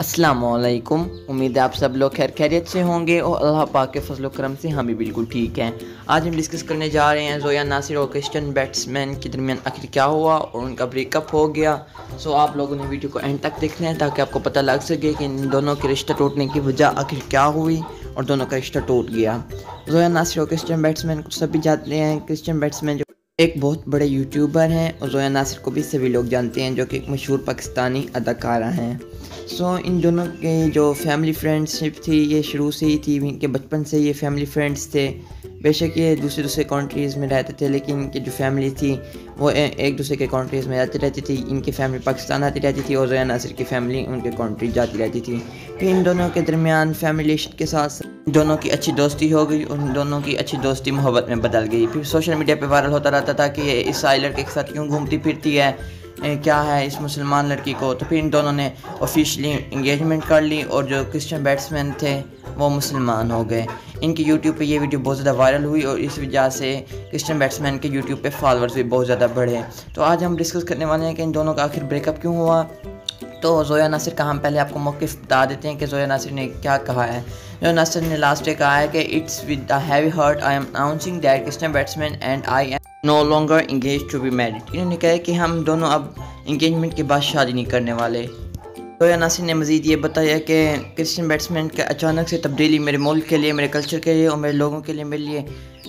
अस्सलामुअलैकुम। उम्मीद है आप सब लोग खैर खैरियत से होंगे और अल्लाह पाक के फजल करम से हम भी बिल्कुल ठीक हैं। आज हम डिस्कस करने जा रहे हैं ज़ोया नासिर और क्रिश्चियन बैट्समैन के दरमियान आखिर क्या हुआ और उनका ब्रेकअप हो गया। सो आप लोगों ने वीडियो को एंड तक देखना है ताकि आपको पता लग सके कि इन दोनों के रिश्ता टूटने की वजह आखिर क्या हुई और दोनों का रिश्ता टूट गया। ज़ोया नासिर और क्रिश्चियन बैट्समैन को सभी जानते हैं। क्रिश्चियन बैट्समैन जो एक बहुत बड़े यूट्यूबर हैं और ज़ोया नासिर को भी सभी लोग जानते हैं जो कि एक मशहूर पाकिस्तानी अदाकारा हैं। इन दोनों के जो फैमिली फ्रेंडशिप थी ये शुरू से ही थी, इनके बचपन से ये फैमिली फ्रेंड्स थे। बेशक ये दूसरे कंट्रीज़ में रहते थे लेकिन इनकी जो फैमिली थी वो एक दूसरे के कंट्रीज़ में जाती रहती थी। इनकी फैमिली पाकिस्तान आती रहती थी और ज़ोया नासिर की फैमिली उनके कंट्री जाती रहती थी। फिर इन दोनों के दरमियान फैमिली के साथ दोनों की अच्छी दोस्ती हो गई और इन दोनों की अच्छी दोस्ती मोहब्बत में बदल गई। फिर सोशल मीडिया पे वायरल होता रहता था कि ये ईसाई लड़के के साथ क्यों घूमती फिरती है, क्या है इस मुसलमान लड़की को। तो फिर इन दोनों ने ऑफिशियली इंगेजमेंट कर ली और जो क्रिश्चियन बैट्समैन थे वो मुसलमान हो गए। इनकी यूट्यूब पे ये वीडियो बहुत ज़्यादा वायरल हुई और इस वजह से क्रिश्चियन बैट्समैन के यूट्यूब पे फॉलोअर्स भी बहुत ज़्यादा बढ़े। तो आज हम डिस्कस करने वाले हैं कि इन दोनों का आखिर ब्रेकअप क्यों हुआ। तो ज़ोया नासिर का हम पहले आपको मौक़िफ़ बता देते हैं कि ज़ोया नासिर ने क्या कहा है। ज़ोया नासिर ने लास्ट डे कहा है कि it's with the heavy heart I am announcing that Christian batsman and I am no longer engage to be married. इन्होंने कहा कि हम दोनों अब इंगेजमेंट के बाद शादी नहीं करने वाले। ज़ोया नासिर ने मज़ीद ये बताया कि क्रिश्चियन बैट्समैन का अचानक से तब्दीली मेरे मुल्क के लिए, मेरे कल्चर के लिए और मेरे लोगों के लिए मेरे लिए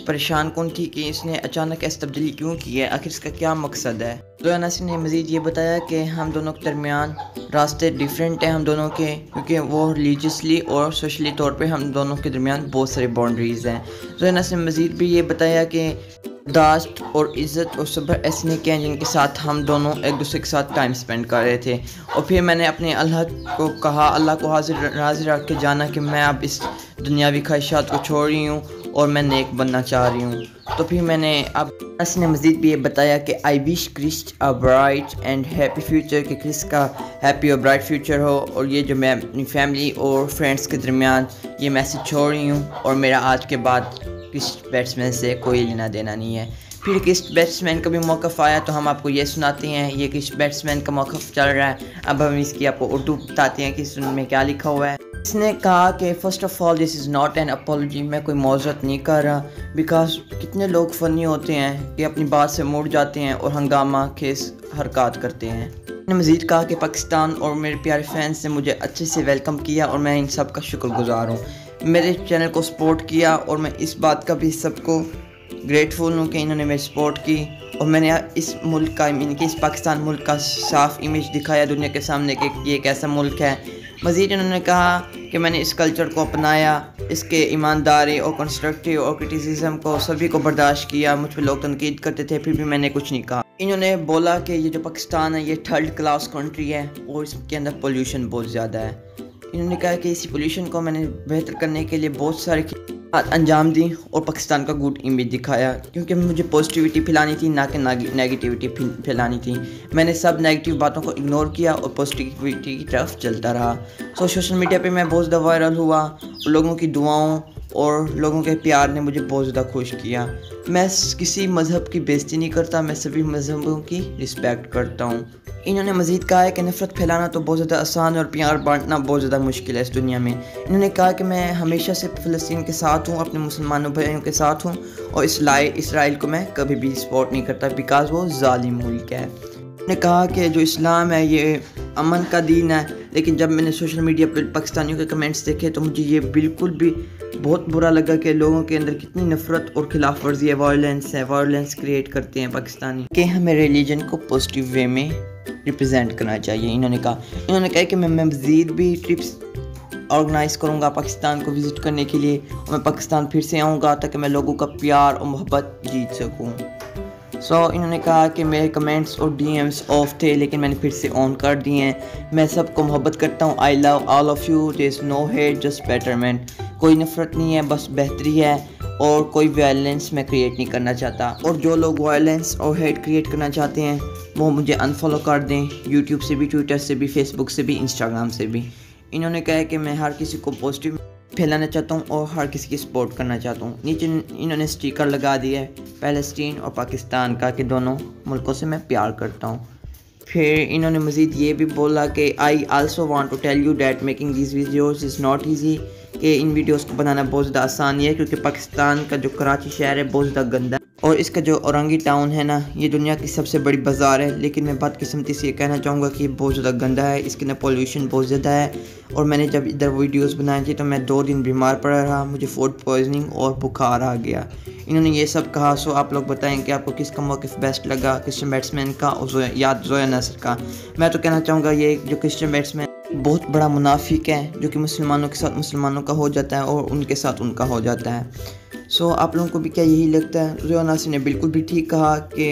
परेशान कौन थी कि इसने अचानक ऐसी तब्दीली क्यों की है, आखिर इसका क्या मकसद है। ज़ोया नासिर ने मज़ीद ये बताया कि हम दोनों के दरमियान रास्ते डिफरेंट हैं हम दोनों के, क्योंकि वो रिलीजियसली और सोशली तौर पे हम दोनों के दरमियान बहुत सारी बाउंड्रीज़ हैं। ज़ोया नासिर ने मज़ीद भी ये बताया कि बर्दाश्त और इज़्ज़त और सब्र ऐसे नहीं किए जिनके साथ हम दोनों एक दूसरे के साथ टाइम स्पेंड कर रहे थे। और फिर मैंने अपने अल्लाह को कहा, अल्लाह को हाजिर रख के जाना कि मैं अब इस दुनियावी ख्वाहिशात को छोड़ रही हूँ और मैं नेक बनना चाह रही हूँ। तो फिर मैंने अब ने मज़ीद भी ये बताया कि I wish Kris a bright and happy future, कि क्रिस का हैप्पी और ब्राइट फ्यूचर हो। और ये जो मैं अपनी फैमिली और फ्रेंड्स के दरमियान ये मैसेज छोड़ रही हूँ और मेरा आज के बाद क्रिस बैट्समैन से कोई लेना देना नहीं है। फिर क्रिस बैट्समैन का भी मौक़िफ़ आया तो हम आपको ये सुनाते हैं। ये क्रिस बैट्समैन का मौक़िफ़ चल रहा है, अब हम इसकी आपको उर्दू बताते हैं कि इसमें क्या लिखा हुआ है। इसने कहा कि first of all this is not an apology, मैं कोई मौज़रत नहीं कर रहा, बिकॉज कितने लोग फ़नी होते हैं कि अपनी बात से मुड़ जाते हैं और हंगामा खेस हरकत करते हैं। मैंने मज़ीद कहा कि पाकिस्तान और मेरे प्यारे फैंस ने मुझे अच्छे से वेलकम किया और मैं इन सब का शुक्रगुज़ार हूँ। मेरे चैनल को सपोर्ट किया और मैं इस बात का भी सबको ग्रेटफुल हूँ कि इन्होंने मेरी सपोर्ट की और मैंने इस मुल्क का, इनके इस पाकिस्तान मुल्क का साफ़ इमेज दिखाया दुनिया के सामने कि ये एक ऐसा मुल्क है। मज़ीद इन्होंने कहा कि मैंने इस कल्चर को अपनाया, इसके ईमानदारी और कंस्ट्रक्टिव और क्रिटिसिज्म को सभी को बर्दाश्त किया। मुझ पर लोग तनकीद करते थे फिर भी मैंने कुछ नहीं कहा। इन्होंने बोला कि ये जो पाकिस्तान है ये थर्ड क्लास कंट्री है और इसके अंदर पोल्यूशन बहुत ज़्यादा है। इन्होंने कहा कि इसी पोल्यूशन को मैंने बेहतर करने के लिए बहुत सारे अंजाम दी और पाकिस्तान का गुड इमेज दिखाया, क्योंकि मुझे पॉजिटिविटी फैलानी थी ना कि नेगेटिविटी फैलानी थी। मैंने सब नेगेटिव बातों को इग्नोर किया और पॉजिटिविटी की तरफ चलता रहा। सोशल मीडिया पे मैं बहुत ज़्यादा वायरल हुआ और लोगों की दुआओं और लोगों के प्यार ने मुझे बहुत ज़्यादा खुश किया। मैं किसी मज़हब की बेइज्जती नहीं करता, मैं सभी मज़हबों की रिस्पेक्ट करता हूँ। इन्होंने मज़ीद कहा है कि नफ़रत फैलाना तो बहुत ज़्यादा आसान है और प्यार बांटना बहुत ज़्यादा मुश्किल है इस दुनिया में। इन्होंने कहा कि मैं हमेशा से फ़लस्तीन के साथ हूँ, अपने मुसलमानों भाइयों के साथ हूँ और इसराइल को मैं कभी भी सपोर्ट नहीं करता बिकॉज़ वो ज़ालिम मुल्क है। उन्होंने कहा कि जो इस्लाम है ये अमन का दीन है, लेकिन जब मैंने सोशल मीडिया पर पाकिस्तानियों के कमेंट्स देखे तो मुझे ये बिल्कुल भी बहुत बुरा लगा कि लोगों के अंदर कितनी नफ़रत और खिलाफ वर्जी है, वायलेंस क्रिएट करते हैं पाकिस्तानी, कि हमें रिलीजन को पॉजिटिव वे में रिप्रेजेंट करना चाहिए। इन्होंने कहा कि मैं मज़ीद भी ट्रिप्स ऑर्गेनाइज़ करूँगा पाकिस्तान को विज़िट करने के लिए और मैं पाकिस्तान फिर से आऊँगा ताकि मैं लोगों का प्यार और मोहब्बत जीत सकूँ। इन्होंने कहा कि मेरे कमेंट्स और डीएम्स ऑफ थे लेकिन मैंने फिर से ऑन कर दिए हैं। मैं सबको मोहब्बत करता हूँ, I love all of you, there is no hate just betterment. कोई नफ़रत नहीं है, बस बेहतरी है और कोई वायलेंस मैं क्रिएट नहीं करना चाहता। और जो लोग वायलेंस और हेट क्रिएट करना चाहते हैं वो मुझे अनफॉलो कर दें, यूट्यूब से भी, ट्विटर से भी, फेसबुक से भी, इंस्टाग्राम से भी। इन्होंने कहा कि मैं हर किसी को पॉजिटिव फैलाना चाहता हूँ और हर किसी की सपोर्ट करना चाहता हूँ। नीचे इन्होंने स्टिकर लगा दिया है फ़लस्तीन और पाकिस्तान का कि दोनों मुल्कों से मैं प्यार करता हूँ। फिर इन्होंने मज़ीद ये भी बोला कि I also want to tell you that making this videos is not easy, कि इन वीडियोस को बनाना बहुत ज़्यादा आसान नहीं है क्योंकि पाकिस्तान का जो कराची शहर है बहुत ज़्यादा गंदा है और इसका जो औरंगी टाउन है ना, ये दुनिया की सबसे बड़ी बाज़ार है, लेकिन मैं बदकिस्मती से ये कहना चाहूँगा कि बहुत ज़्यादा गंदा है, इसके अंदर पोल्यूशन बहुत ज़्यादा है। और मैंने जब इधर वीडियोस बनाई थी तो मैं 2 दिन बीमार पड़ा रहा, मुझे फूड पॉइजनिंग और बुखार आ गया। इन्होंने ये सब कहा। सो आप लोग बताएं कि आपको किसका मौक़िफ़ बेस्ट लगा, क्रिश्चियन बैट्समैन का और जोया नासिर का। मैं तो कहना चाहूँगा ये जो क्रिश्चियन बैट्समैन बहुत बड़ा मुनाफिक है, जो कि मुसलमानों के साथ मुसलमानों का हो जाता है और उनके साथ उनका हो जाता है। सो आप लोगों को भी क्या यही लगता है? जोया नासिर ने बिल्कुल भी ठीक कहा कि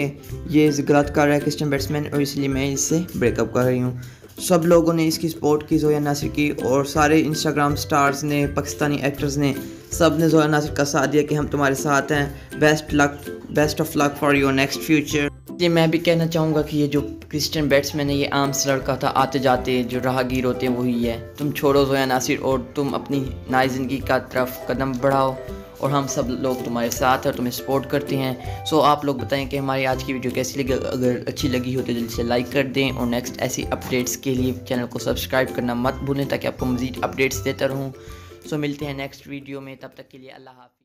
ये गलत कर रहा है क्रिश्चियन बैट्समैन और इसलिए मैं इससे ब्रेकअप कर रही हूँ। सब लोगों ने इसकी सपोर्ट की जोया नासिर की, और सारे इंस्टाग्राम स्टार्स ने, पाकिस्तानी एक्टर्स ने, सब ने जोया नासिर का साथ दिया कि हम तुम्हारे साथ हैं, best of luck for your next future. ये मैं भी कहना चाहूँगा कि ये जो क्रिश्चियन बैट्समैन है ये आम सा लड़का था, आते जाते जो राहगीर होते हैं वही है। तुम छोड़ो जोया नासिर और तुम अपनी नई ज़िंदगी का तरफ कदम बढ़ाओ और हम सब लोग तुम्हारे साथ हैं, तुम्हें सपोर्ट करते हैं। सो आप लोग बताएं कि हमारी आज की वीडियो कैसी लगी। अगर अच्छी लगी हो तो जल्दी से लाइक कर दें और नेक्स्ट ऐसी अपडेट्स के लिए चैनल को सब्सक्राइब करना मत भूलें ताकि आपको मज़ीद अपडेट्स देता रहूँ। सो मिलते हैं नेक्स्ट वीडियो में, तब तक के लिए अल्लाह हाफ़िज़।